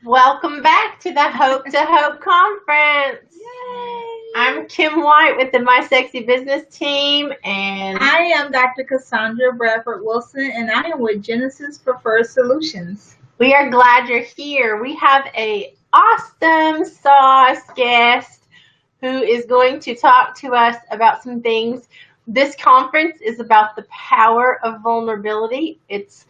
Welcome back to the Hope to Hope Conference. Yay! I'm Kim White with the My Sexy Business team, and I am Dr. Cassandra Bradford Wilson, and I am with Genesis Preferred Solutions. we are glad you're here. We have a awesome sauce guest who is going to talk to us about some things. This conference is about the power of vulnerability. It's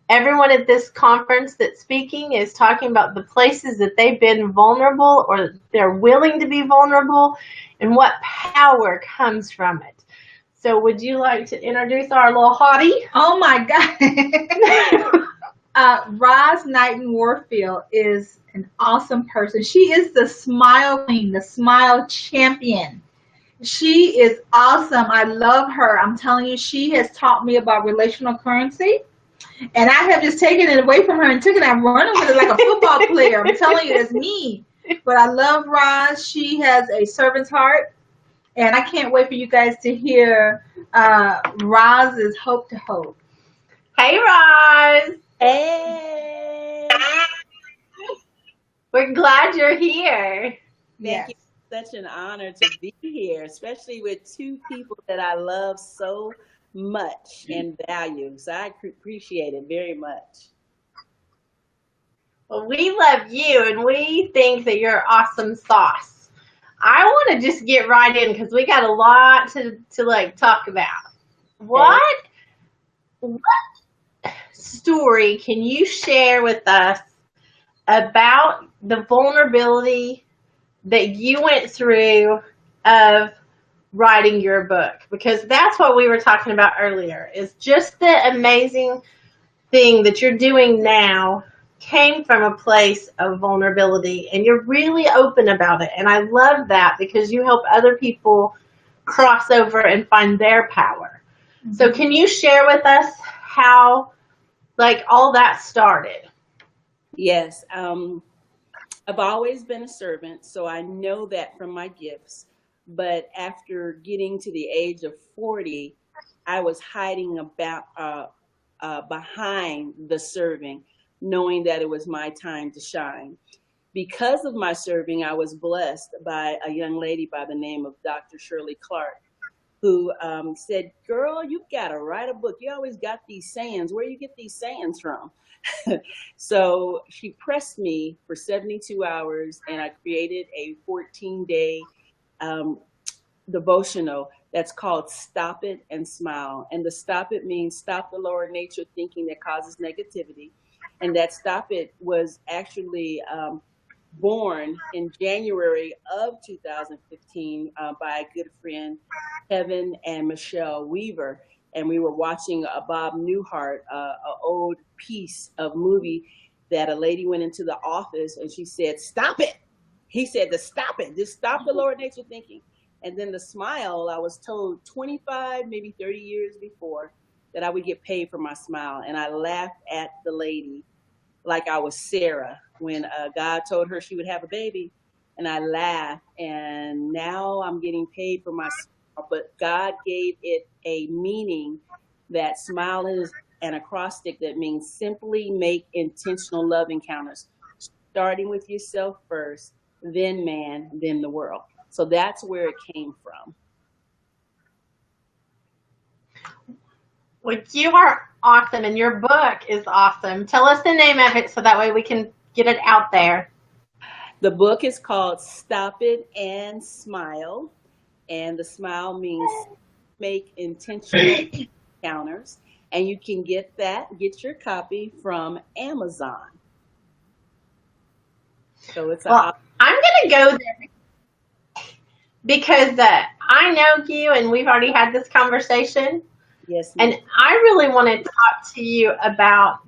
everyone at this conference that's speaking is talking about the places that they've been vulnerable or they're willing to be vulnerable and what power comes from it. So would you like to introduce our little hottie? Oh my God. Roz Knighten Warfield is an awesome person. She is the smile queen, the smile champion. She is awesome. I love her. I'm telling you, she has taught me about relational currency. And I have just taken it away from her and took it and running with it like a football player. I'm telling you, it's me. But I love Roz. She has a servant's heart. And I can't wait for you guys to hear Roz's Hope to Hope. Hey, Roz. Hey, We're glad you're here. thank Yes. you. Such an honor to be here, especially with two people that I love so much and value. So I appreciate it very much. Well, we love you and we think that you're awesome sauce. I want to just get right in because we got a lot to like talk about. Okay. What story can you share with us about the vulnerability that you went through of writing your book? Because that's what we were talking about earlier, is just the amazing thing that you're doing now came from a place of vulnerability and you're really open about it. And I love that because you help other people cross over and find their power. Mm-hmm. So can you share with us how like all that started? Yes. I've always been a servant, so I know that from my gifts. But after getting to the age of 40, I was hiding behind the serving, knowing that it was my time to shine. Because of my serving, I was blessed by a young lady by the name of Dr. Shirley Clark, who said, "Girl, you got to write a book. You always got these sayings. Where you get these sayings from?" So she pressed me for 72 hours, and I created a 14-day devotional that's called Stop It and Smile. And the stop it means stop the lower nature thinking that causes negativity. And that stop it was actually born in January of 2015 by a good friend, Kevin and Michelle Weaver. And we were watching a Bob Newhart, an old piece of movie that a lady went into the office and she said, "Stop it." He said to stop it, just stop the lower nature thinking. And then the smile, I was told 25, maybe 30 years before that I would get paid for my smile. And I laughed at the lady like I was Sarah when God told her she would have a baby. And I laughed. And now I'm getting paid for my smile. But God gave it a meaning that smile is an acrostic that means simply make intentional love encounters, starting with yourself first, then man, then the world. So that's where it came from. Well, you are awesome and your book is awesome. Tell us the name of it so that way we can get it out there. The book is called Stop It and Smile. And the smile means make intentional encounters. And you can get your copy from Amazon. So it's well, I'm going to go there because I know you and we've already had this conversation. Yes, ma'am. And I really want to talk to you about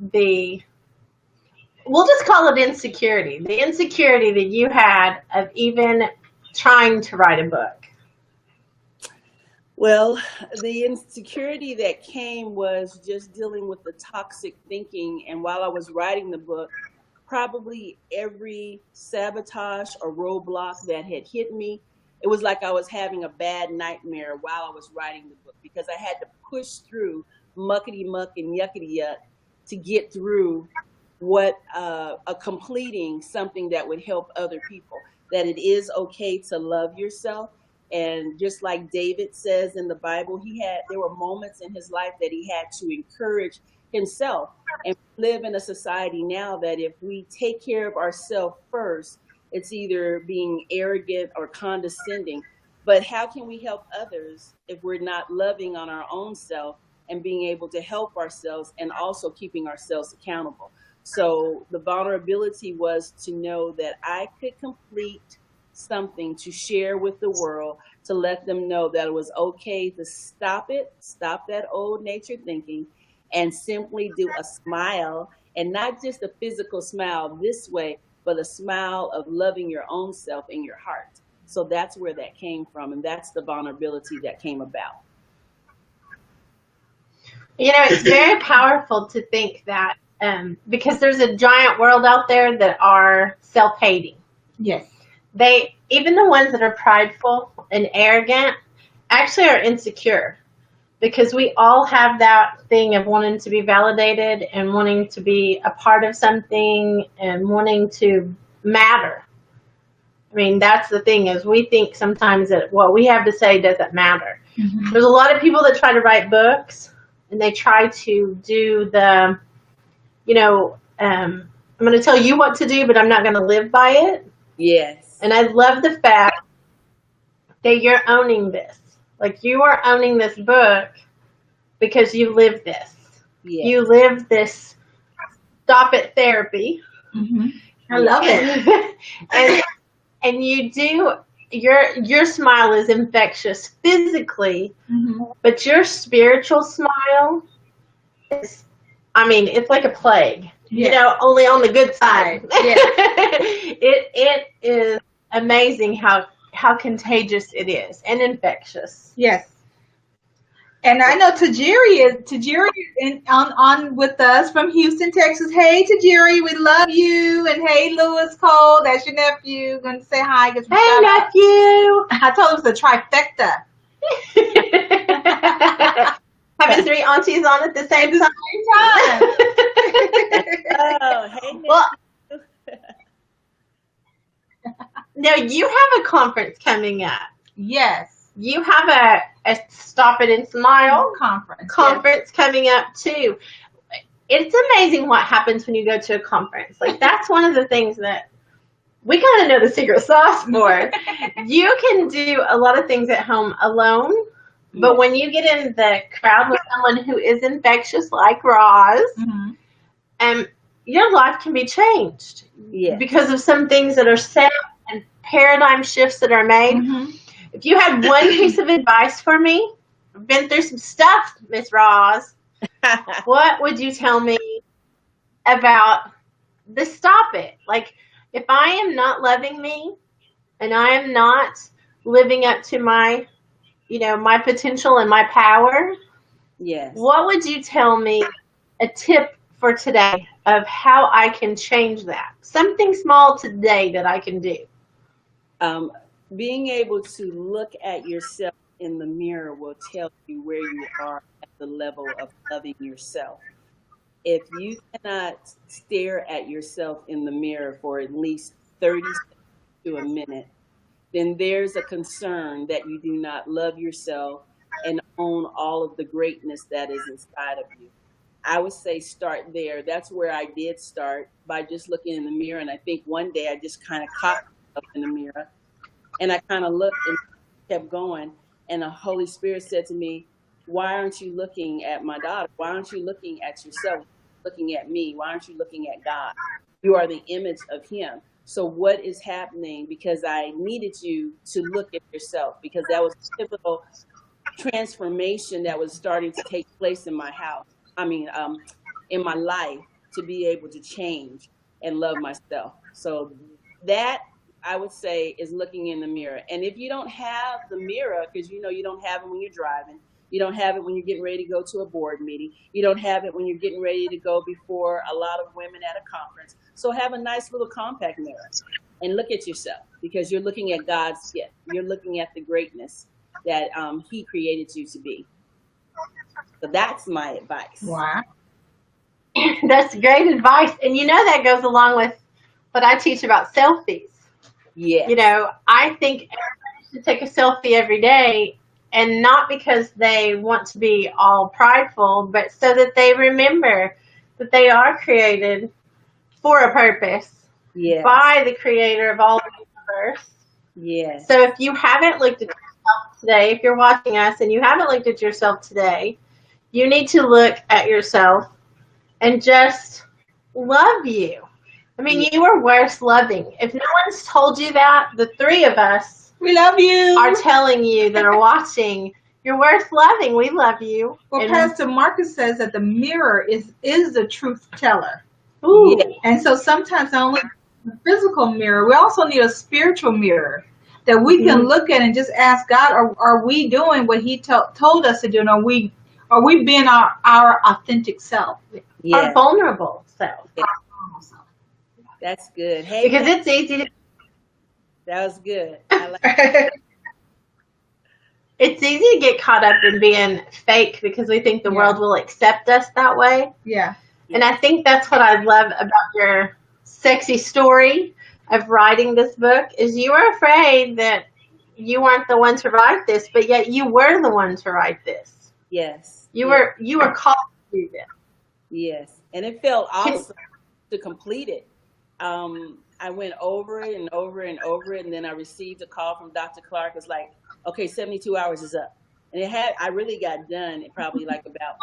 we'll just call it insecurity, the insecurity that you had of even trying to write a book. Well, the insecurity that came was just dealing with the toxic thinking. And while I was writing the book, probably every sabotage or roadblock that had hit me, it was like I was having a bad nightmare while I was writing the book because I had to push through muckety muck and yuckety yuck to get through completing something that would help other people, that it is okay to love yourself. And just like David says in the Bible, there were moments in his life that he had to encourage himself. And we live in a society now that if we take care of ourselves first, it's either being arrogant or condescending. But how can we help others if we're not loving on our own self and being able to help ourselves and also keeping ourselves accountable? So the vulnerability was to know that I could complete something to share with the world, to let them know that it was okay to stop that old nature thinking, and simply do a smile, and not just a physical smile this way, but a smile of loving your own self in your heart. So that's where that came from, and that's the vulnerability that came about. You know, it's very powerful to think that, because there's a giant world out there that are self-hating. Yes. Even the ones that are prideful and arrogant actually are insecure, because we all have that thing of wanting to be validated and wanting to be a part of something and wanting to matter. I mean, that's the thing, is we think sometimes that what we have to say doesn't matter. Mm-hmm. There's a lot of people that try to write books, and they try to do the, I'm going to tell you what to do, but I'm not going to live by it. Yes. And I love the fact that you're owning this. Like, you are owning this book because you live this. Yes. You live this stop it therapy. Mm-hmm. I love it. and you do, your smile is infectious physically, mm-hmm. but your spiritual smile is, it's like a plague. Yes. Only on the good side. Yes. It is amazing how contagious it is, and infectious. Yes. And I know Tajiri is on with us from Houston, Texas. Hey, Tajiri, we love you. And hey, Lewis Cole, that's your nephew. Going to say hi. Hey, nephew. I told him it's a trifecta. Having three aunties on at the same time. Oh, hey, well, now you have a conference coming up. Yes. You have a Stop It and Smile conference coming up too. It's amazing what happens when you go to a conference. Like, that's one of the things that we kind of know the secret sauce for. You can do a lot of things at home alone, but when you get in the crowd with someone who is infectious like Roz, mm-hmm. Your life can be changed because of some things that are said and paradigm shifts that are made. Mm-hmm. If you had one piece of advice for me, I've been through some stuff, Miss Roz. What would you tell me about the stop it? Like, if I am not loving me and I am not living up to my, my potential and my power, yes. What would you tell me, a tip for today of how I can change that? Something small today that I can do. Being able to look at yourself in the mirror will tell you where you are at the level of loving yourself. If you cannot stare at yourself in the mirror for at least 30 seconds to a minute, then there's a concern that you do not love yourself and own all of the greatness that is inside of you. I would say start there. That's where I did start, by just looking in the mirror. And I think one day I just kind of caught myself in the mirror. And I kind of looked and kept going. And the Holy Spirit said to me, why aren't you looking at my daughter? Why aren't you looking at yourself, looking at me? Why aren't you looking at God? You are the image of him. So what is happening? Because I needed you to look at yourself, because that was a pivotal transformation that was starting to take place in my house. In my life, to be able to change and love myself. So that, I would say, is looking in the mirror. And if you don't have the mirror, because you don't have it when you're driving, you don't have it when you're getting ready to go to a board meeting, you don't have it when you're getting ready to go before a lot of women at a conference. So have a nice little compact mirror and look at yourself, because you're looking at God's gift. You're looking at the greatness that he created you to be. So that's my advice. Wow. That's great advice. And that goes along with what I teach about selfies. Yes. I think everybody should take a selfie every day, and not because they want to be all prideful, but so that they remember that they are created for a purpose Yes. by the creator of all the universe. Yes. So if you haven't looked at yourself today, if you're watching us and you haven't looked at yourself today, you need to look at yourself and just love you. I mean, you are worth loving. If no one's told you that, the three of us We love you. are telling you that are watching, you're worth loving. We love you. Well, And- Pastor Marcus says that the mirror is the truth teller. Ooh. Yeah. And so sometimes not only the physical mirror, we also need a spiritual mirror that we can look at and just ask God, are we doing what he told us to do? And are we being our authentic self? Yes. Our vulnerable self. Yeah. That's good. Hey, Because it's easy to that was good. I like It's easy to get caught up in being fake because we think the world will accept us that way. Yeah. And I think that's what I love about your sexy story of writing this book is you were afraid that you weren't the one to write this, but yet you were the one to write this. Yes. You were called to do this. Yes. And it felt awesome to complete it. I went over it and over and over it, and then I received a call from Dr. Clark. It's like, okay, 72 hours is up. And I really got done in probably like about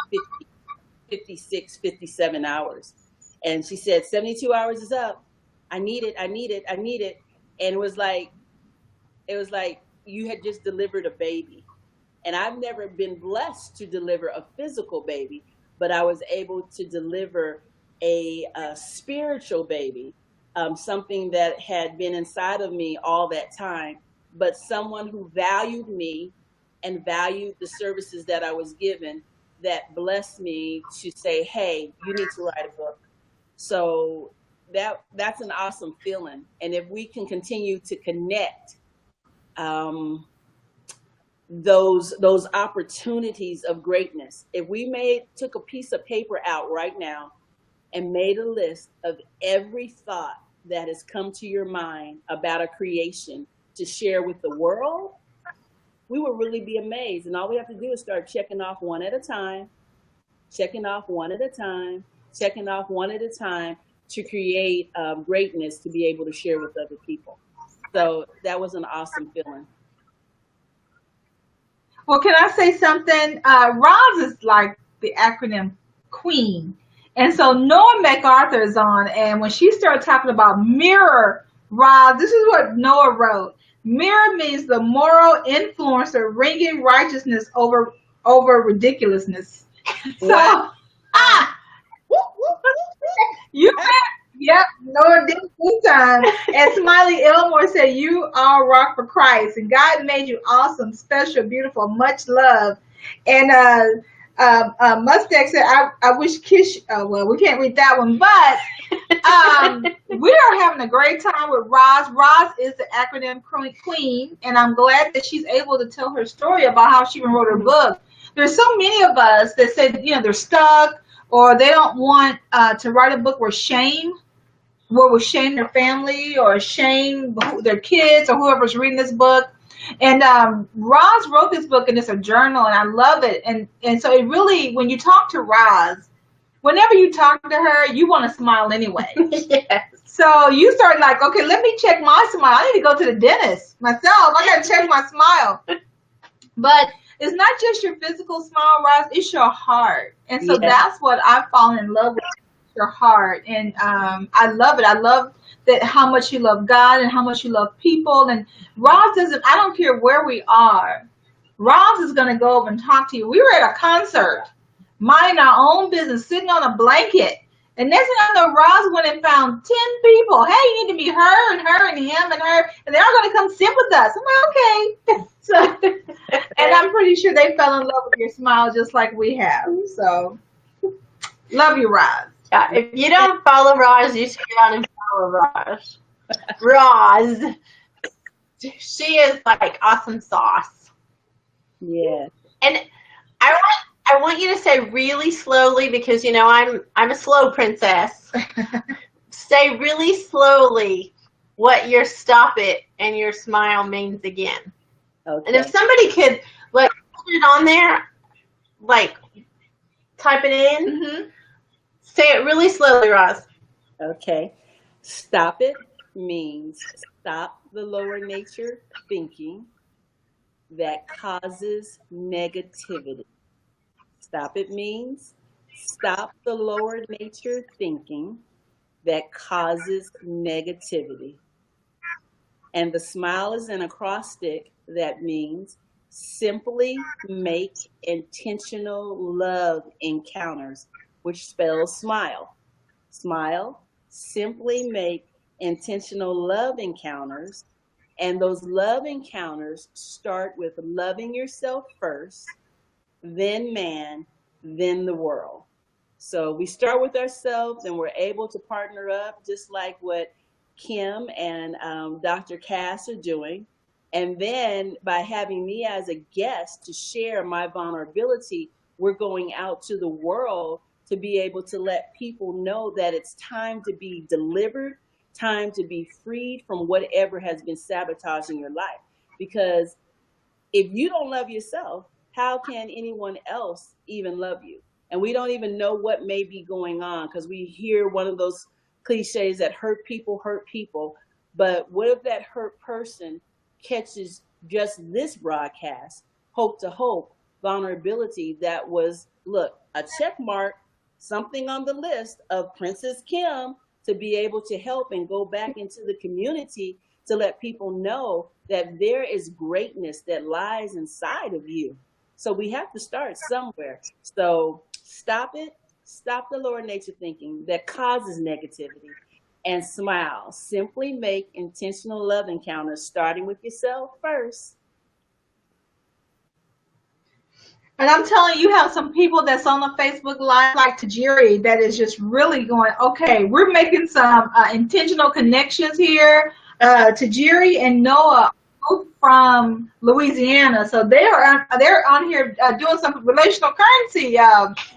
56, 57 hours. And she said, 72 hours is up. I need it. And it was like you had just delivered a baby. And I've never been blessed to deliver a physical baby, but I was able to deliver a spiritual baby, something that had been inside of me all that time, but someone who valued me and valued the services that I was given, that blessed me to say, hey, you need to write a book. So that's an awesome feeling. And if we can continue to connect those opportunities of greatness, if we took a piece of paper out right now and made a list of every thought that has come to your mind about a creation to share with the world, we would really be amazed. And all we have to do is start checking off one at a time, to create greatness to be able to share with other people. So that was an awesome feeling. Well, can I say something? Roz is like the acronym queen. And so Noah MacArthur is on, and when she started talking about mirror, Roz, this is what Noah wrote. Mirror means the moral influencer ringing righteousness over ridiculousness. So, you yep, Noah did this time. And Smiley Elmore said, you all rock for Christ. And God made you awesome, special, beautiful, much love. And Mustang said, I wish Kish, well, we can't read that one, but we are having a great time with Roz. Roz is the acronym queen, and I'm glad that she's able to tell her story about how she even wrote her book. There's so many of us that say, they're stuck, or they don't want to write a book where will shame their family or shame their kids or whoever's reading this book. And Roz wrote this book, and it's a journal, and I love it. And so it really, when you talk to Roz, whenever you talk to her, you want to smile anyway. Yes. So you start like, okay, let me check my smile. I need to go to the dentist myself. I got to check my smile. But it's not just your physical smile, Roz, it's your heart. And so that's what I've fallen in love with, your heart. And I love it. I love that how much you love God and how much you love people. And Roz I don't care where we are, Roz is going to go over and talk to you. We were at a concert, minding our own business, sitting on a blanket. And next thing I know, Roz went and found 10 people. Hey, you need to meet her and her and him and her. And they're all going to come sit with us. I'm like, okay. So, and I'm pretty sure they fell in love with your smile just like we have. So, love you, Roz. Yeah, if you don't follow Roz, you should get on and follow Roz. Roz. She is like awesome sauce. Yeah. And I I want you to say really slowly because I'm a slow princess. Say really slowly what your stop it and your smile means again. Okay. And if somebody could put it on there, like type it in. Mm-hmm. Say it really slowly, Roz. Okay. Stop it means stop the lower nature thinking that causes negativity. Stop it means stop the lower nature thinking that causes negativity. And the smile is an acrostic that means simply make intentional love encounters, which spells smile. Smile, simply make intentional love encounters. And those love encounters start with loving yourself first, then man, then the world. So we start with ourselves, and we're able to partner up, just like what Kim and Dr. Cass are doing. And then by having me as a guest to share my vulnerability, we're going out to the world to be able to let people know that it's time to be delivered, time to be freed from whatever has been sabotaging your life. Because if you don't love yourself, how can anyone else even love you? And we don't even know what may be going on because we hear one of those cliches that hurt people hurt people. But what if that hurt person catches just this broadcast, Hope to Hope, vulnerability that was, look, a check mark, something on the list of Princess Kim to be able to help and go back into the community to let people know that there is greatness that lies inside of you. So we have to start somewhere. So stop it. Stop the lower nature thinking that causes negativity and smile. Simply make intentional love encounters, starting with yourself first. And I'm telling you, you have some people that's on the Facebook Live, like Tajiri, that is just really going, okay, we're making some intentional connections here. Tajiri and Noah, both from Louisiana, so they're on here doing some relational currency,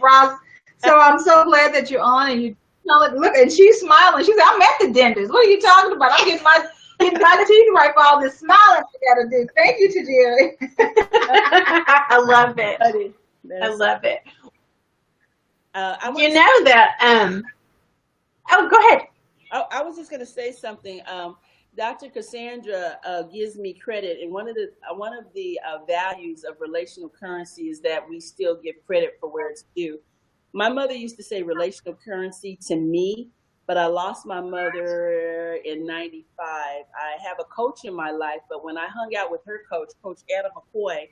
Roz. So I'm so glad that you're on, and you know, look, and she's smiling. She said, "I'm at the dentist. What are you talking about? I'm getting my teeth right for all this smiling I gotta do." Thank you, Tajiri. I love it. I love it. You know that. Oh, go ahead. I was just going to say something. Dr. Cassandra gives me credit, and one of the values of relational currency is that we still give credit for where it's due. My mother used to say relational currency to me, but I lost my mother in '95. I have a coach in my life, but when I hung out with her coach, Coach Anna McCoy,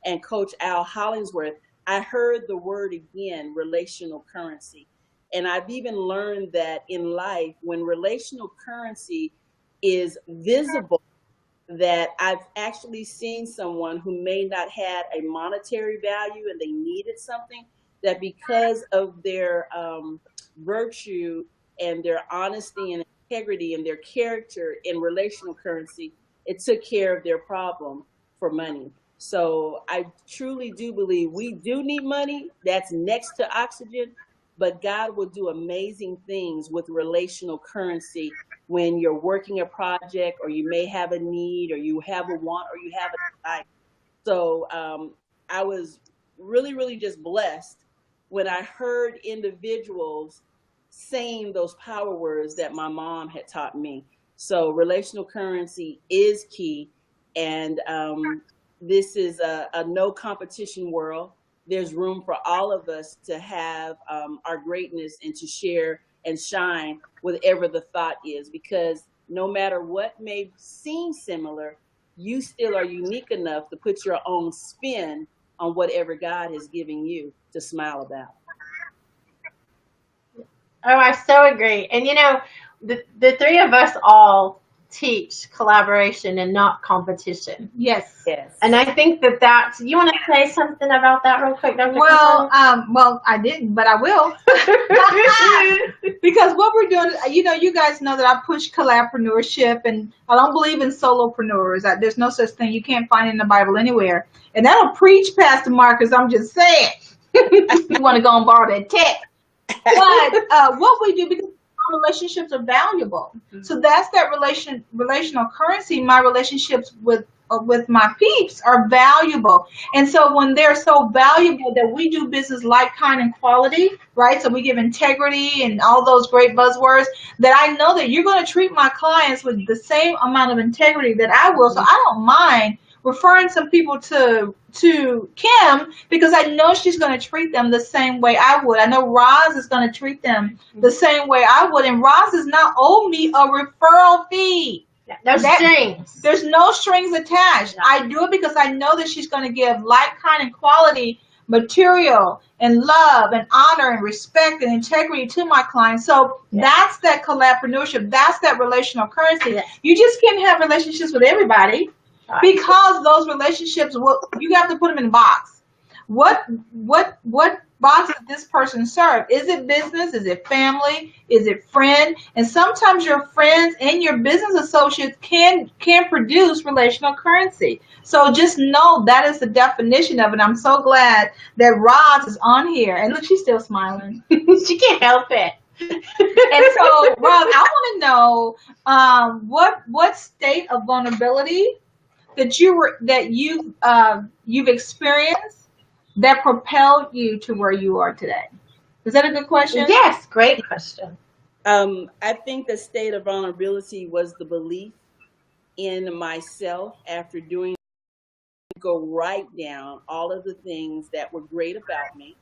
and Coach Al Hollingsworth, I heard the word again, relational currency. And I've even learned that in life, when relational currency is visible, that I've actually seen someone who may not have a monetary value and they needed something, that because of their virtue and their honesty and integrity and their character in relational currency, it took care of their problem for money. So I truly do believe we do need money. That's next to oxygen, but God will do amazing things with relational currency when you're working a project, or you may have a need, or you have a want, or you have a desire. So I was really, really just blessed when I heard individuals saying those power words that my mom had taught me. So relational currency is key. And this is a no competition world. There's room for all of us to have our greatness and to share and shine whatever the thought is, because no matter what may seem similar, you still are unique enough to put your own spin on whatever God has given you to smile about. Oh, I so agree. And the three of us all teach collaboration and not competition. Yes. Yes. And I think that's, you want to say something about that real quick, Dr. Well, I didn't, but I will. Because what we're doing, you guys know that I push collaboratorship, and I don't believe in solopreneurs. There's no such thing. You can't find it in the Bible anywhere. And that'll preach, Pastor Marcus, I'm just saying. You want to go and borrow that tech. But what we do, because our relationships are valuable, so that's that relational currency. My relationships with my peeps are valuable, and so when they're so valuable that we do business like, kind, and quality, right? So we give integrity and all those great buzzwords. That I know that you're going to treat my clients with the same amount of integrity that I will. So I don't mind referring some people to Kim, because I know she's going to treat them the same way I would. I know Roz is going to treat them the same way I would, and Roz does not owe me a referral fee. No strings. There's no strings attached. No. I do it because I know that she's going to give like, kind, and quality material and love and honor and respect and integrity to my clients. So that's that collaboratorship. That's that relational currency. Yes. You just can't have relationships with everybody. Because those relationships, you have to put them in a box. What box does this person serve? Is it business? Is it family? Is it friend? And sometimes your friends and your business associates can produce relational currency. So just know that is the definition of it. I'm so glad that Roz is on here. And look, she's still smiling. She can't help it. And so, Roz, I want to know what state of vulnerability that you've experienced that propelled you to where you are today. Is that a good question? Yes, great question. I think the state of vulnerability was the belief in myself after go write down all of the things that were great about me,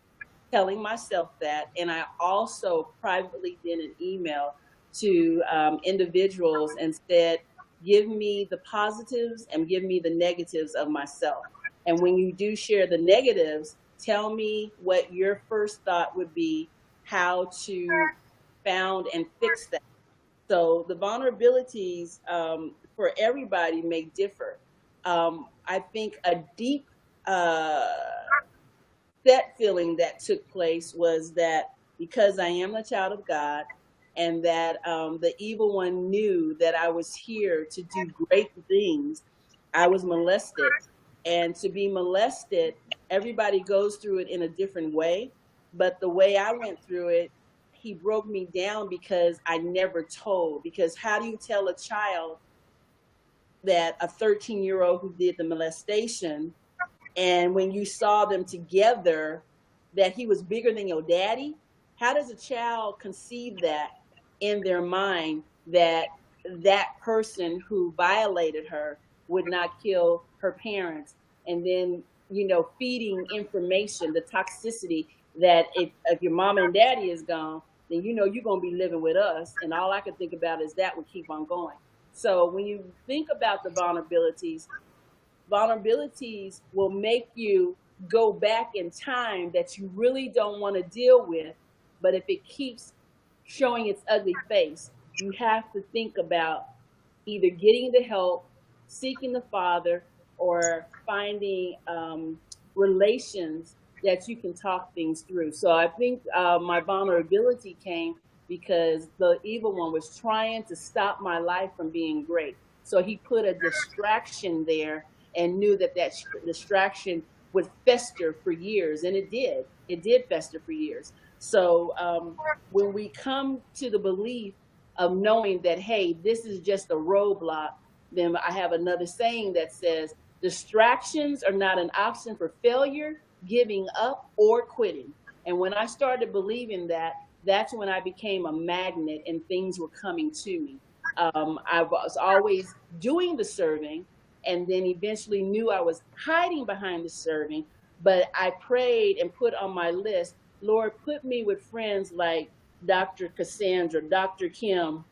telling myself that. And I also privately did an email to individuals and said, give me the positives and give me the negatives of myself. And when you do share the negatives, tell me what your first thought would be, how to found and fix that. So the vulnerabilities for everybody may differ. I think a deep set feeling that took place was that because I am a child of God, and that the evil one knew that I was here to do great things, I was molested. And to be molested, everybody goes through it in a different way. But the way I went through it, he broke me down because I never told. Because how do you tell a child that a 13-year-old who did the molestation, and when you saw them together, that he was bigger than your daddy? How does a child conceive that in their mind, that that person who violated her would not kill her parents? And then, feeding information, the toxicity that if your mom and daddy is gone, then you're going to be living with us. And all I can think about is that would keep on going. So when you think about the vulnerabilities will make you go back in time that you really don't want to deal with. But if it keeps showing its ugly face, you have to think about either getting the help, seeking the Father, or finding relations that you can talk things through. So I think my vulnerability came because the evil one was trying to stop my life from being great. So he put a distraction there and knew that distraction would fester for years. And it did. It did fester for years. So when we come to the belief of knowing that, hey, this is just a roadblock, then I have another saying that says, distractions are not an option for failure, giving up, or quitting. And when I started believing that, that's when I became a magnet and things were coming to me. I was always doing the serving, and then eventually knew I was hiding behind the serving. But I prayed and put on my list, Lord, put me with friends like Dr. Cassandra, Dr. Kim,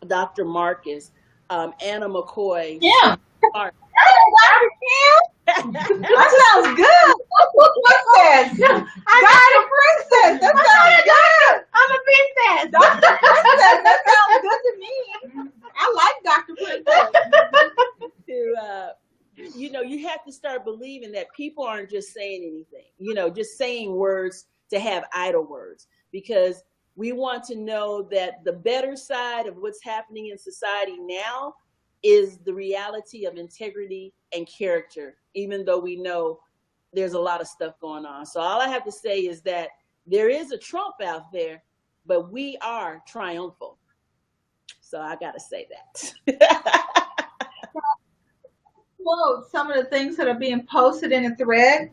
Dr. Marcus, Anna McCoy. Yeah. Mark. Dr. Kim? That sounds good. Princess. Dr. Princess. That sounds good. I'm a princess. Dr. Princess. That sounds good to me. I like Dr. Princess. You have to start believing that people aren't just saying anything, just saying words to have idle words, because we want to know that the better side of what's happening in society now is the reality of integrity and character, even though we know there's a lot of stuff going on. So all I have to say is that there is a Trump out there, but we are triumphal. So I got to say that. Well, some of the things that are being posted in the thread.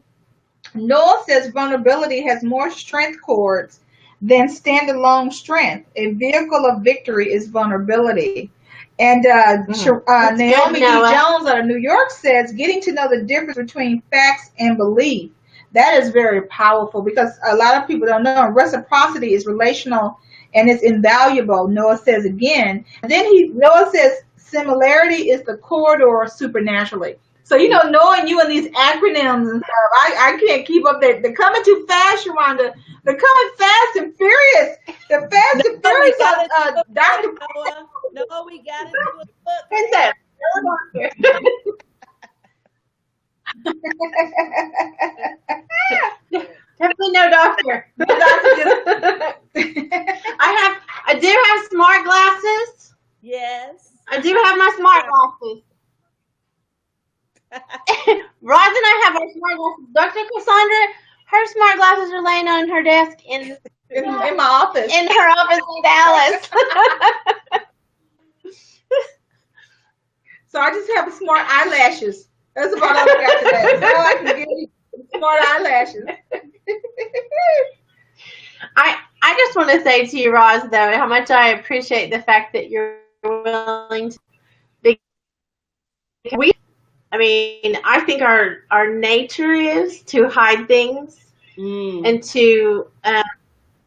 Noah says vulnerability has more strength chords than standalone strength. A vehicle of victory is vulnerability. And Naomi D. Jones out of New York says getting to know the difference between facts and belief. That is very powerful because a lot of people don't know reciprocity is relational and it's invaluable. Noah says again. And then Noah says similarity is the corridor supernaturally. So, knowing you and these acronyms and stuff, I can't keep up. They're coming too fast, Sharonda. They're coming fast and furious. They're fast and furious. Dr. No, we got to do a book. Princess. Definitely no doctor. I do have smart glasses. Yes. I do have my smart glasses. Roz and I have our smart glasses. Dr. Cassandra, her smart glasses are laying on her desk in my office. In her office in Dallas. So I just have smart eyelashes. That's about all I got today. That's all I can give you. Smart eyelashes. I just want to say to you, Roz, though, how much I appreciate the fact that you're willing to be. I think our nature is to hide things and to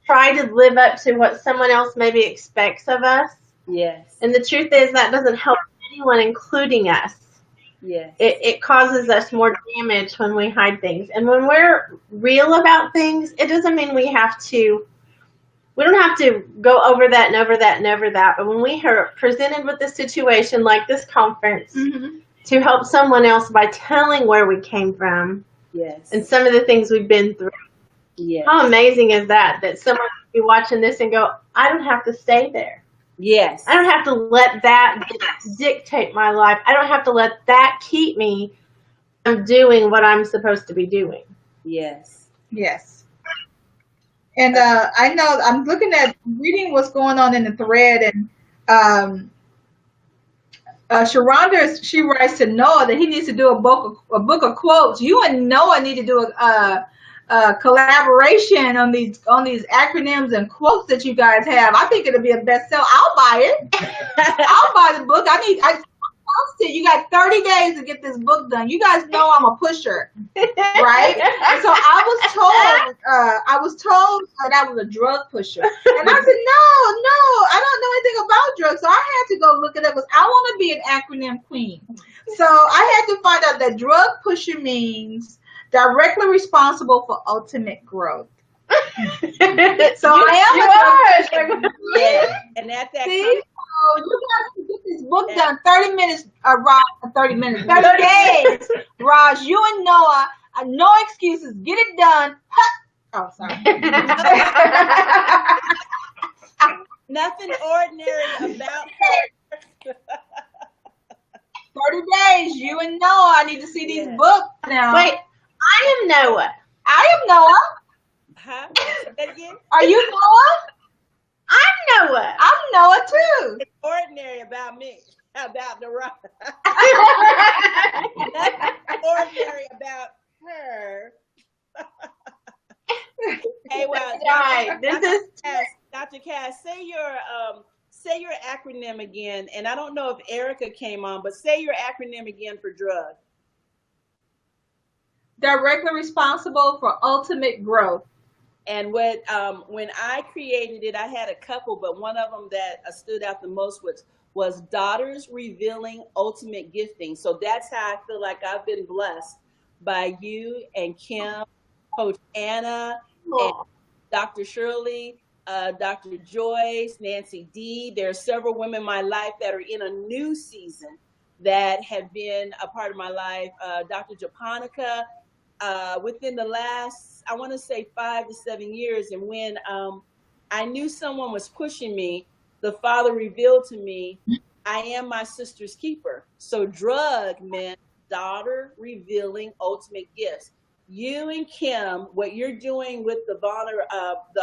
try to live up to what someone else maybe expects of us. Yes. And the truth is that doesn't help anyone, including us. Yes. It causes us more damage when we hide things. And when we're real about things, it doesn't mean we don't have to go over that and over that and over that. But when we are presented with a situation like this conference, to help someone else by telling where we came from, yes, and some of the things we've been through. Yes. How amazing is that someone could be watching this and go, I don't have to stay there. Yes. I don't have to let that dictate my life. I don't have to let that keep me from doing what I'm supposed to be doing. Yes. Yes. And I know I'm reading what's going on in the thread, and Sharonda, she writes to Noah that he needs to do a book of quotes. You and Noah need to do a collaboration on these acronyms and quotes that you guys have. I think it'll be a bestseller. I'll buy it. I'll buy the book. You got 30 days to get this book done. You guys know I'm a pusher, right? And so I was told that I was a drug pusher. And I said, no, I don't know anything about drugs. So I had to go look it up because I want to be an acronym queen. So I had to find out that drug pusher means directly responsible for ultimate growth. So I am a drug pusher. Yeah. And at that See? So you got to get this book done 30 minutes, Raj, 30 minutes, 30 days. Raj, you and Noah, no excuses. Get it done. Oh, sorry. Nothing ordinary about her. 30 days, you and Noah. I need to see these books now. Wait, I am Noah. I am Noah. Huh? Say that again? Are you Noah? I'm Noah. I'm Noah too. It's ordinary about me, about the rock. Nothing ordinary about her. Hey, well, right. Dr. Cass, say your acronym again. And I don't know if Erica came on, but say your acronym again for drug. Directly responsible for ultimate growth. And when I created it, I had a couple, but one of them that stood out the most was Daughters Revealing Ultimate Gifting. So that's how I feel like I've been blessed by you and Kim, Coach Anna, and Dr. Shirley, Dr. Joyce, Nancy D. There are several women in my life that are in a new season that have been a part of my life. Dr. Japonica, within the last, I want to say 5 to 7 years. And when I knew someone was pushing me, the Father revealed to me, I am my sister's keeper. So drug meant daughter revealing ultimate gifts. you and Kim, what you're doing with the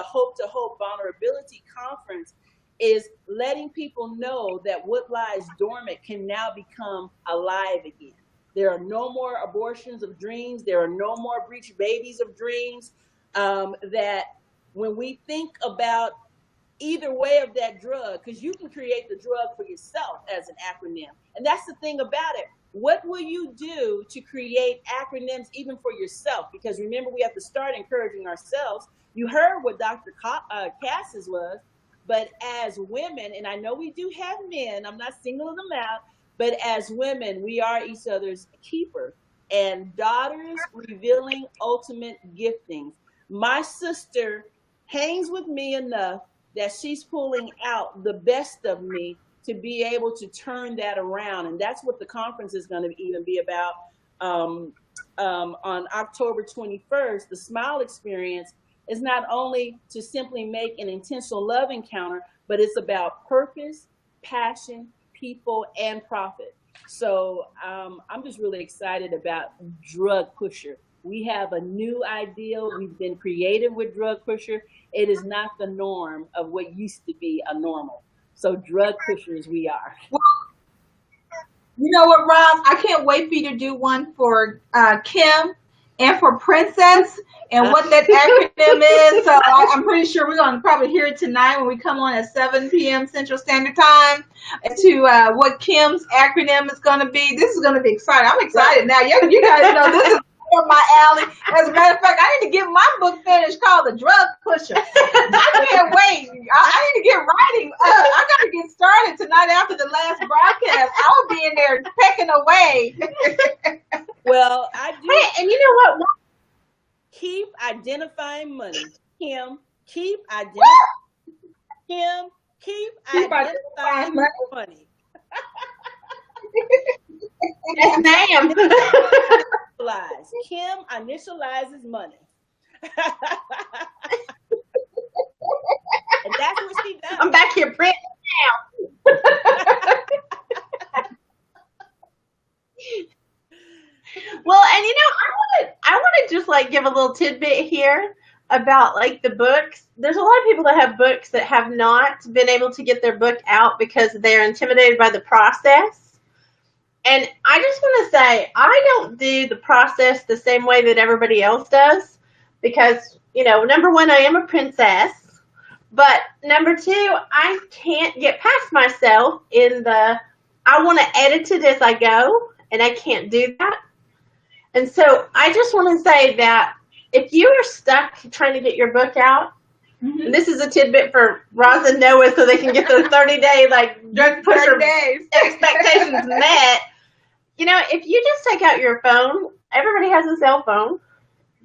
Hope to Hope Vulnerability Conference is letting people know that what lies dormant can now become alive again. There are no more abortions of dreams. There are no more breech babies of dreams. That when we think about either way of that drug, because you can create the drug for yourself as an acronym. And that's the thing about it. What will you do to create acronyms even for yourself? Because remember, we have to start encouraging ourselves. You heard what Dr. Cass's was, but as women, and I know we do have men, I'm not singling them out, but as women, we are each other's keeper and daughters revealing ultimate giftings. My sister hangs with me enough that she's pulling out the best of me to be able to turn that around. And that's what the conference is going to even be about on October 21st. The Smile Experience is not only to simply make an intentional love encounter, but it's about purpose, passion, people, and profit. So I'm just really excited about Drug Pusher. We have a new ideal. We've been creative with Drug Pusher. It is not the norm of what used to be a normal. So drug pushers we are. Well, you know what, Roz? I can't wait for you to do one for Kim and for Princess and what that acronym is. So I'm pretty sure we're going to probably hear it tonight when we come on at 7 p.m. Central Standard Time to what Kim's acronym is going to be. This is going to be exciting. I'm excited now. You guys know this is my alley. As a matter of fact, I need to get my book finished called The Drug Pusher. I can't wait. I need to get writing. I got to get started tonight after the last broadcast. I'll be in there pecking away. Well, I do. Hey, and you know what? Keep identifying money. Kim, keep identifying. Kim, keep identifying money. Yes, ma'am. Kim initializes money. And that's what she does. I'm back here printing now. Well, and you know, I want to just like give a little tidbit here about like the books. There's a lot of people that have books that have not been able to get their book out because they're intimidated by the process. And I just want to say, I don't do the process the same way that everybody else does because, you know, number one, I am a princess. But number two, I can't get past myself in the, I want to edit it as I go, and I can't do that. And so I just want to say that if you are stuck trying to get your book out, and this is a tidbit for Roz and Noah so they can get their 30-day like drug pusher expectations met. You know, if you just take out your phone, everybody has a cell phone,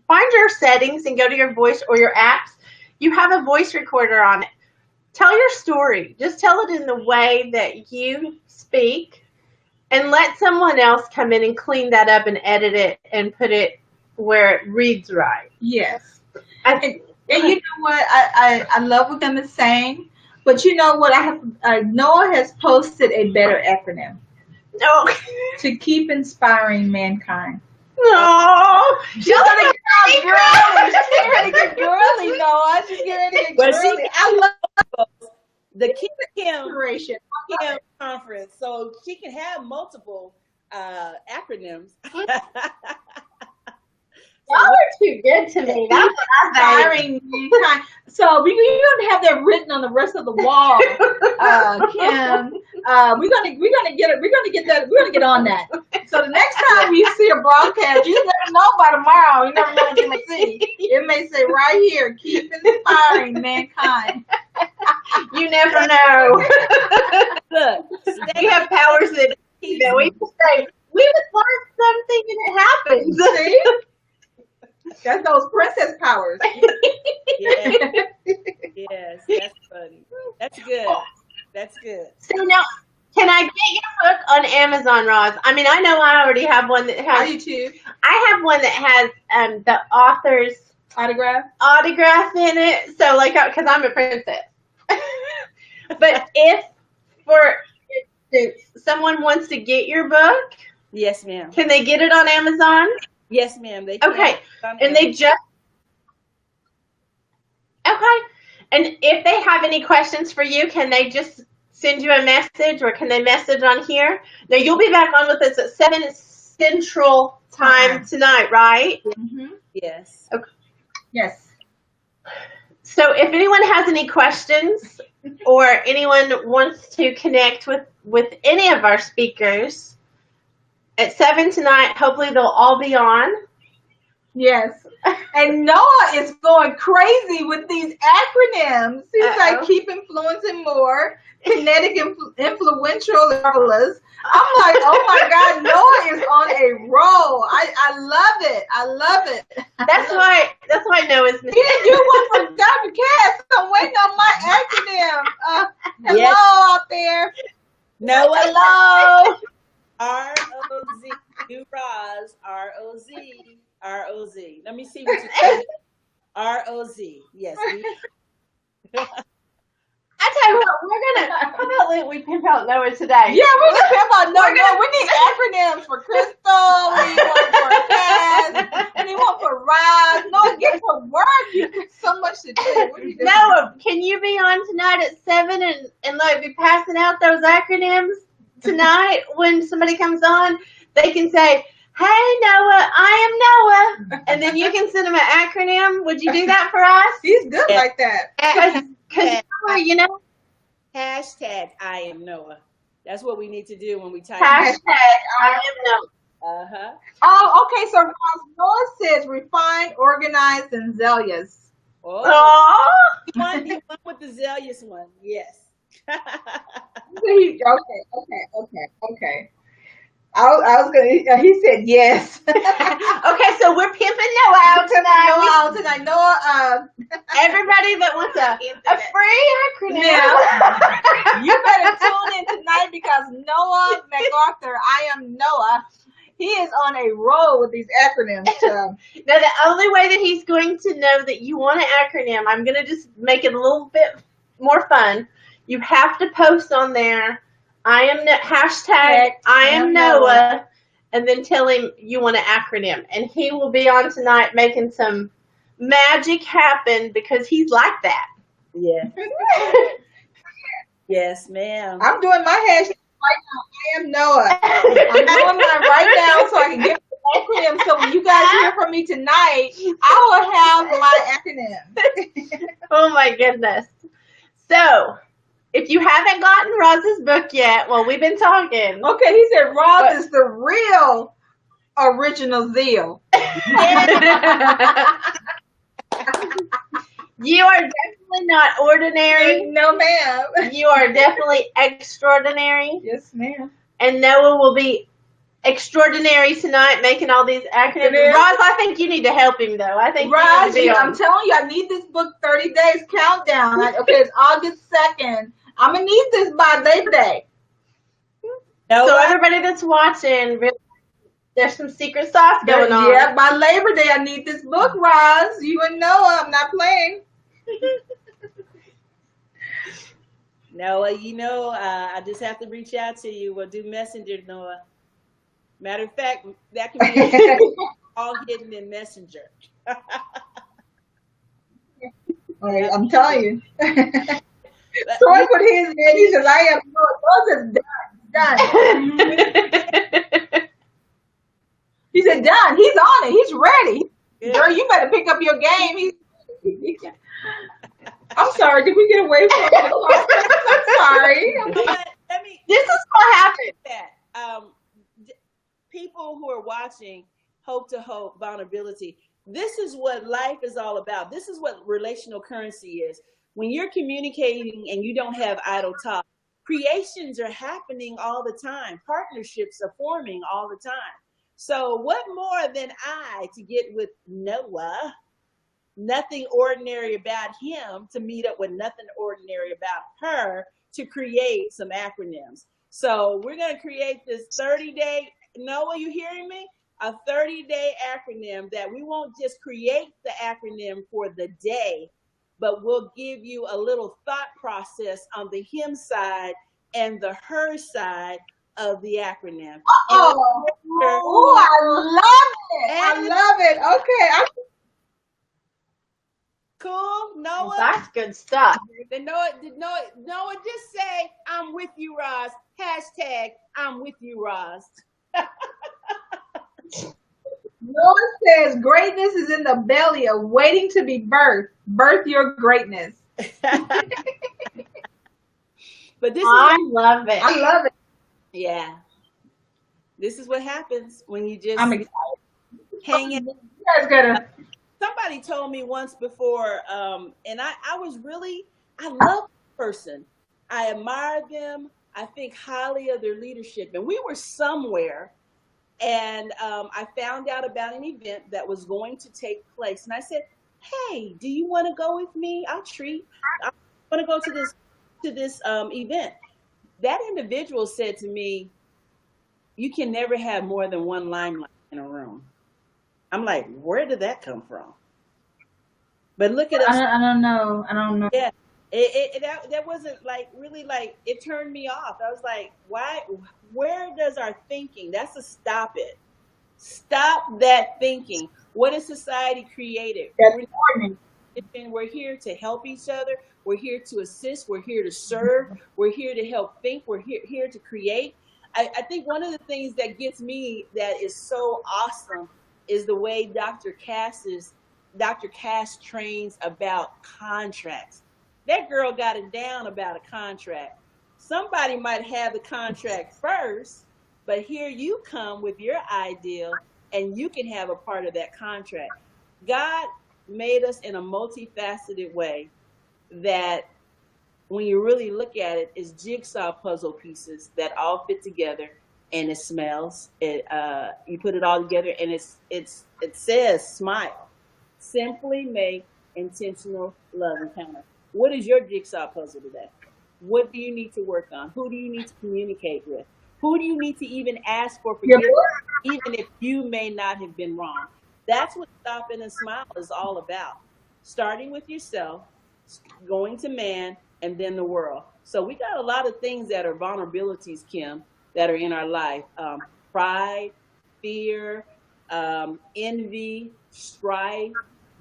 find your settings and go to your voice or your apps. You have a voice recorder on it. Tell your story. Just tell it in the way that you speak and let someone else come in and clean that up and edit it and put it where it reads right. Yes. And you know what? I love what Kim is saying, but you know what? Noah has posted a better acronym. No. To keep inspiring mankind. No. She's gonna get girly. She's getting ready to get girly, Noah. She's getting ready to get girly. I love the Kim inspiration. Kim conference, so she can have multiple acronyms. Y'all are too good to me. That's inspiring mankind. So we're gonna have that written on the rest of the wall, Kim. We're gonna get on that. So the next time you see a broadcast, you never know by tomorrow. You never know what you may see. It may say right here, keep inspiring mankind. You never know. Look, we have powers that we can say we would learn something and it happens. See? That's those princess powers. Yes, that's funny. That's good. That's good. So now, can I get your book on Amazon, Roz? I mean, I know I already have one that has. I do too. I have one that has the author's autograph in it. So, like, because I'm a princess. But if, for instance, someone wants to get your book, yes, ma'am. Can they get it on Amazon? Yes, ma'am. They can. Okay. On And they just, okay. And if they have any questions for you, can they just send you a message or can they message on here? Now, you'll be back on with us at 7 Central Time tonight, right? Mm-hmm. Yes. Okay. Yes. So if anyone has any questions or anyone wants to connect with any of our speakers at 7 tonight, hopefully they'll all be on. Yes. And Noah is going crazy with these acronyms. He's like, keep influencing more, kinetic, influential, marvelous. I'm like, oh my God, Noah is on a roll. I love it. I love it. That's why Noah's He didn't do one for Dr. Cass. I'm waiting on my acronym. Hello out there. Noah. Hello. R-O-Z. Do Roz. R-O-Z. R-O-Z. Let me see what you think. R-O-Z. Yes. I tell you what, how about we pimp out Noah today? Yeah, we're gonna pimp out Noah. We need acronyms for Crystal. We need one for Cass. We need one for Roz. Noah, get to work. You got so much to do. What are you doing? Noah, can you be on tonight at 7 and like be passing out those acronyms tonight when somebody comes on? They can say, "Hey Noah, I am Noah," and then you can send them an acronym. Would you do that for us? He's good like that. Because you know. Hashtag I am Noah. That's what we need to do when we type. Hashtag I am Noah. Uh-huh. Oh, okay. So Noah says refined, organized, and zealous. Oh. You won with the zealous one. Yes. Okay. I was gonna. He said yes. Okay, so we're pimping Noah out tonight. Noah, everybody that wants a free acronym. Yeah. You better tune in tonight because Noah MacArthur, I am Noah. He is on a roll with these acronyms. Now, the only way that he's going to know that you want an acronym, I'm going to just make it a little bit more fun. You have to post on there, hashtag I am Noah, and then tell him you want an acronym. And he will be on tonight making some magic happen because he's like that. Yeah. Yes, ma'am. I'm doing my hashtag right now. I am Noah. I'm doing mine right now so I can get the acronym. So when you guys hear from me tonight, I will have my acronym. Oh my goodness. So, if you haven't gotten Roz's book yet, well, we've been talking. Okay, he said Roz is the real original zeal. You are definitely not ordinary. No, ma'am. You are definitely extraordinary. Yes, ma'am. And Noah will be extraordinary tonight making all these acronyms. Roz, I think you need to help him, though. I think Roz, I'm telling you, I need this book 30 days countdown. Okay, it's August 2nd. I'm going to need this by Labor Day. So everybody that's watching, there's some secret sauce going on. Yeah, by Labor Day, I need this book, Roz. You and Noah, I'm not playing. Noah, I just have to reach out to you. We'll do Messenger, Noah. Matter of fact, that can be all hidden in Messenger. Right, I'm telling you. Someone put his name. He says, I am Noah. Done. He said, done. He's on it. He's ready. Yeah. Girl, you better pick up your game. I'm sorry. Did we get away from it? I'm sorry. This is what happened. People who are watching Hope to Hope Vulnerability, this is what life is all about. This is what relational currency is. When you're communicating and you don't have idle talk, creations are happening all the time. Partnerships are forming all the time. So what more than I to get with Noah, nothing ordinary about him, to meet up with nothing ordinary about her, to create some acronyms. So we're going to create this 30-day, Noah, you hearing me? A 30-day acronym that we won't just create the acronym for the day, but we'll give you a little thought process on the him side and the her side of the acronym. Oh, I love it. I love it. Okay. Cool, Noah. That's good stuff. Then Noah, just say, "I'm with you, Roz." Hashtag, "I'm with you, Roz." Noah says greatness is in the belly of waiting to be birthed. Birth your greatness. But this I love it. I love it. Yeah. This is what happens when you just I'm excited. hang in. You guys gotta. Somebody told me once before, and I love the person. I admire them. I think highly of their leadership. And we were somewhere, and I found out about an event that was going to take place. And I said, "Hey, do you want to go with me? I'll treat. I want to go to this event." That individual said to me, "You can never have more than one limelight in a room." I'm like, where did that come from? But look at us. I don't know. Yeah, that wasn't like really like, it turned me off. I was like, why? Where does our thinking? That's a stop it. Stop that thinking. What has society created? We're here to help each other. We're here to assist. We're here to serve. We're here to help think. We're here to create. I think one of the things that gets me that is so awesome is the way Dr. Cass trains about contracts. That girl got it down about a contract. Somebody might have the contract first, but here you come with your ideal and you can have a part of that contract. God made us in a multifaceted way that when you really look at it, is jigsaw puzzle pieces that all fit together, and it smells. You put it all together, and it says smile. Simply make intentional love encounter. What is your jigsaw puzzle today? What do you need to work on? Who do you need to communicate with? Who do you need to even ask for forgiveness, even if you may not have been wrong? That's what Stop It and Smile is all about. Starting with yourself, going to man, and then the world. So we got a lot of things that are vulnerabilities, Kim, that are in our life. Pride, fear, envy, strife,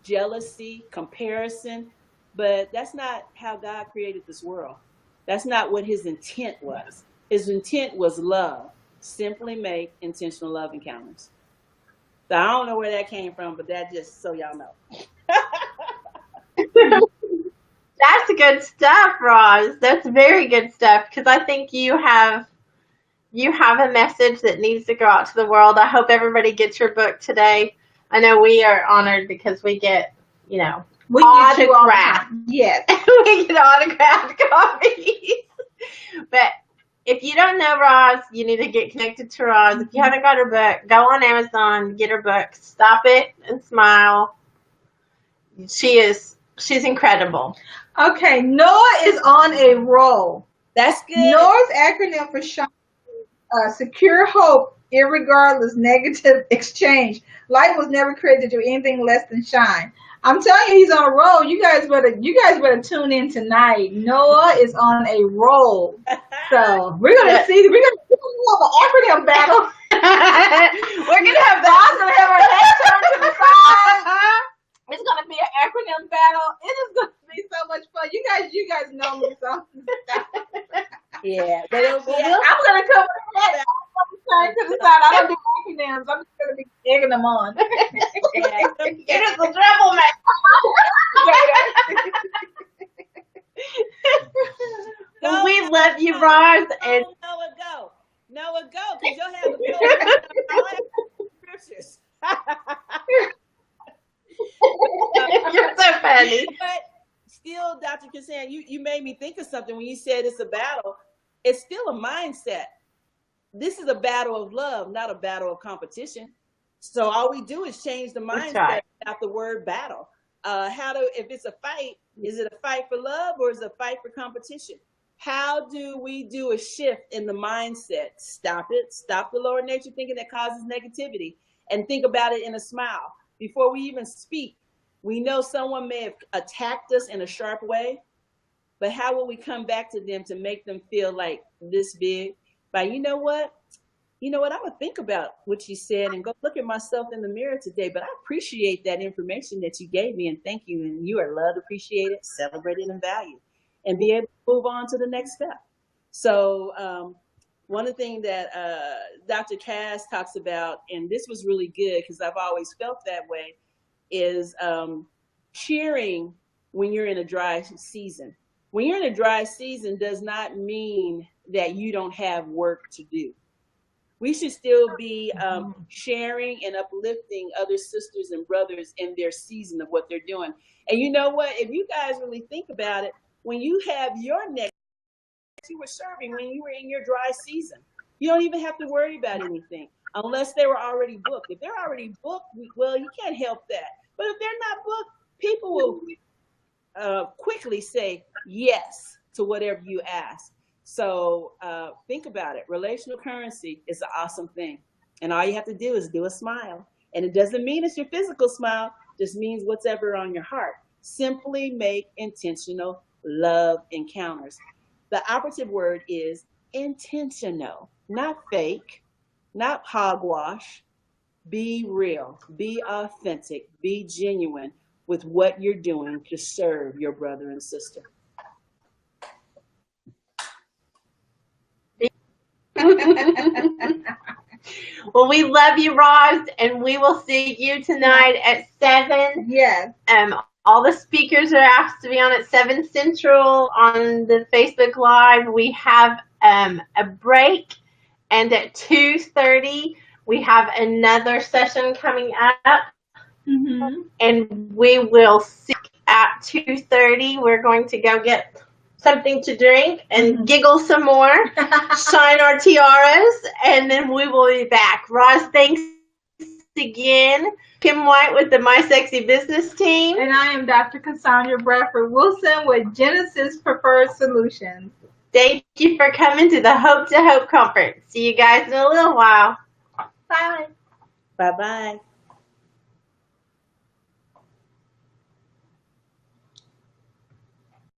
jealousy, comparison. But that's not how God created this world. That's not what his intent was. His intent was love. Simply make intentional love encounters. So I don't know where that came from, but that just so y'all know. That's good stuff, Roz. That's very good stuff, because I think you have a message that needs to go out to the world. I hope everybody gets your book today. I know we are honored because we get, we get you autographed. Yes. We get autographed copies. But if you don't know Roz, you need to get connected to Roz. If you haven't got her book, go on Amazon, get her book. Stop It and Smile. She's incredible. Okay, Noah is on a roll. That's good. Noah's acronym for shine, secure hope, irregardless negative exchange. Light was never created to do anything less than shine. I'm telling you, he's on a roll. You guys better tune in tonight. Noah is on a roll. So we're gonna have an acronym battle. We're gonna have Rod's gonna have her head turned to the side. It's gonna be an acronym battle. It is gonna be so much fun. You guys know me, so yeah. But I'm gonna come with my head turned to the side. I don't do acronyms. I'm just gonna be egging them on. It is the trouble man. We love you, Roz. And Noah, go, because you'll have the scriptures. You're so funny. But still, Dr. Cassandra, you made me think of something when you said it's a battle. It's still a mindset. This is a battle of love, not a battle of competition. So all we do is change the mindset without the word battle. If it's a fight, is it a fight for love or is it a fight for competition? How do we do a shift in the mindset? Stop it. Stop the lower nature thinking that causes negativity, and think about it in a smile. Before we even speak, we know someone may have attacked us in a sharp way, but how will we come back to them to make them feel like this big? by, you know what? I'm gonna think about what you said and go look at myself in the mirror today. But I appreciate that information that you gave me, and thank you. And you are loved, appreciated, celebrated, and valued, and be able to move on to the next step. So one of the things that Dr. Cass talks about, and this was really good because I've always felt that way, is cheering when you're in a dry season. When you're in a dry season does not mean that you don't have work to do. We should still be sharing and uplifting other sisters and brothers in their season of what they're doing. And you know what? If you guys really think about it, when you have your next, you were serving when you were in your dry season, you don't even have to worry about anything unless they were already booked. If they're already booked, well, you can't help that. But if they're not booked, people will quickly say yes to whatever you ask. So think about it. Relational currency is an awesome thing. And all you have to do is do a smile. And it doesn't mean it's your physical smile, just means what's ever on your heart. Simply make intentional love encounters. The operative word is intentional, not fake, not hogwash. Be real, be authentic, be genuine with what you're doing to serve your brother and sister. Well, we love you, Roz, and we will see you tonight at 7. Yes. All the speakers are asked to be on at 7 Central on the Facebook Live. We have a break, and at 2:30 we have another session coming up. Mm-hmm. And we will see at 2:30. We're going to go get something to drink and giggle some more, shine our tiaras, and then we will be back. Roz, thanks again. Kim White with the My Sexy Business team. And I am Dr. Cassandra Bradford Wilson with Genesis Preferred Solutions. Thank you for coming to the Hope to Hope Conference. See you guys in a little while. Bye. Bye-bye.